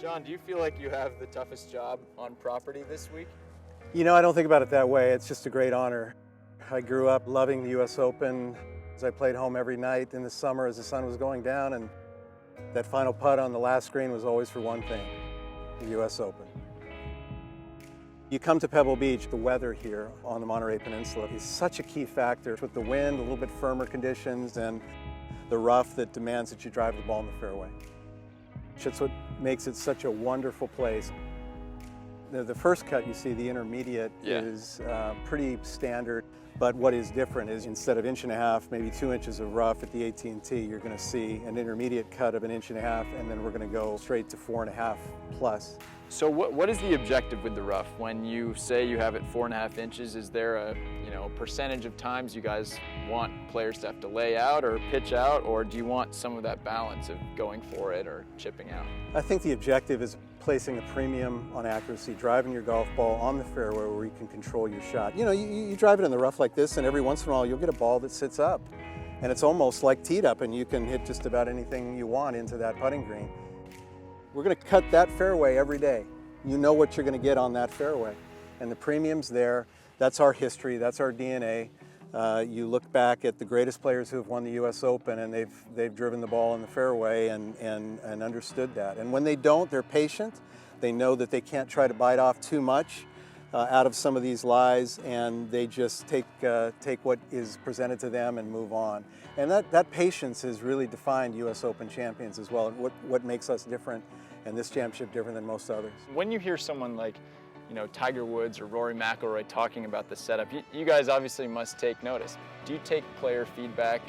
John, do you feel like you have the toughest job on property this week? You know, I don't think about it that way. It's just a great honor. I grew up loving the US Open. I played home every night in the summer as the sun was going down, and that final putt on the last green was always for one thing, the US Open. You come to Pebble Beach, the weather here on the Monterey Peninsula is such a key factor with the wind, a little bit firmer conditions, and the rough that demands that you drive the ball in the fairway. It's what makes it such a wonderful place. The first cut you see, the intermediate, is pretty standard, but what is different is instead of 1.5 inches, maybe 2 inches of rough at the AT&T, you're going to see an intermediate cut of 1.5 inches, and then we're going to go straight to 4.5 plus. So what is the objective with the rough? When you say you have it 4.5 inches, is there a percentage of times you guys want players to have to lay out or pitch out, or do you want some of that balance of going for it or chipping out? I think the objective is placing a premium on accuracy, driving your golf ball on the fairway where you can control your shot. You know, you drive it in the rough like this, and every once in a while you'll get a ball that sits up, and it's almost like teed up, and you can hit just about anything you want into that putting green. We're going to cut that fairway every day. You know what you're going to get on that fairway, and the premium's there. That's our history, that's our DNA. You look back at the greatest players who have won the US Open, and they've driven the ball in the fairway and understood that. And when they don't, they're patient. They know that they can't try to bite off too much out of some of these lies, and they just take what is presented to them and move on. And that patience has really defined US Open champions as well, and what makes us different and this championship different than most others. When you hear someone like Tiger Woods or Rory McIlroy talking about the setup, you guys obviously must take notice. Do you take player feedback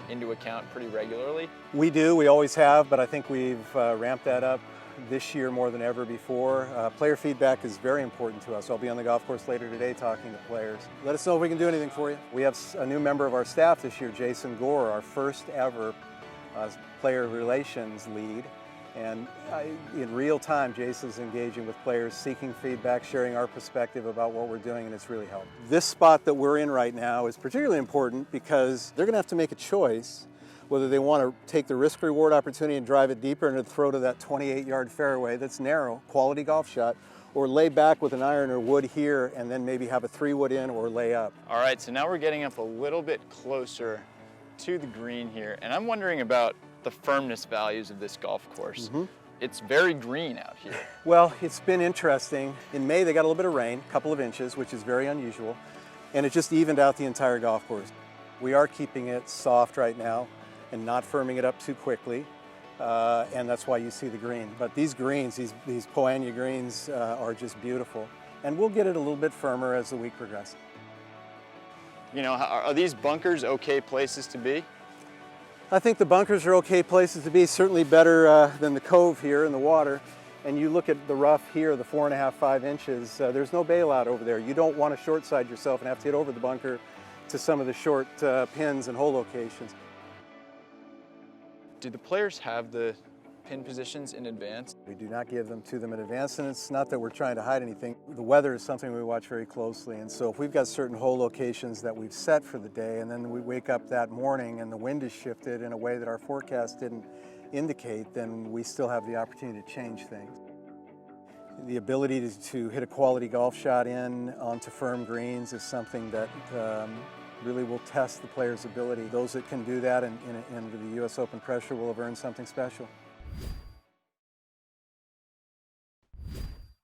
into account pretty regularly? We do, we always have, but I think we've ramped that up this year more than ever before. Player feedback is very important to us. I'll be on the golf course later today talking to players. Let us know if we can do anything for you. We have a new member of our staff this year, Jason Gore, our first ever player relations lead. And in real time, Jason's engaging with players, seeking feedback, sharing our perspective about what we're doing, and it's really helped. This spot that we're in right now is particularly important because they're going to have to make a choice whether they want to take the risk-reward opportunity and drive it deeper and throw to that 28-yard fairway that's narrow, quality golf shot, or lay back with an iron or wood here and then maybe have a 3-wood in or lay up. All right, so now we're getting up a little bit closer to the green here, and I'm wondering about the firmness values of this golf course. Mm-hmm. It's very green out here. Well, it's been interesting. In May, they got a little bit of rain, a couple of inches, which is very unusual, and it just evened out the entire golf course. We are keeping it soft right now and not firming it up too quickly, and that's why you see the green. But these greens, these Poanya greens are just beautiful, and we'll get it a little bit firmer as the week progresses. Are these bunkers okay places to be? I think the bunkers are okay places to be, certainly better than the cove here in the water. And you look at the rough here, the 4.5, 5 inches, there's no bailout over there. You don't want to short side yourself and have to hit over the bunker to some of the short pins and hole locations. Do the players have the pin positions in advance? We do not give them to them in advance, and it's not that we're trying to hide anything. The weather is something we watch very closely, and so if we've got certain hole locations that we've set for the day, and then we wake up that morning and the wind is shifted in a way that our forecast didn't indicate, then we still have the opportunity to change things. The ability to hit a quality golf shot onto firm greens is something that really will test the player's ability. Those that can do that and the US Open pressure will have earned something special.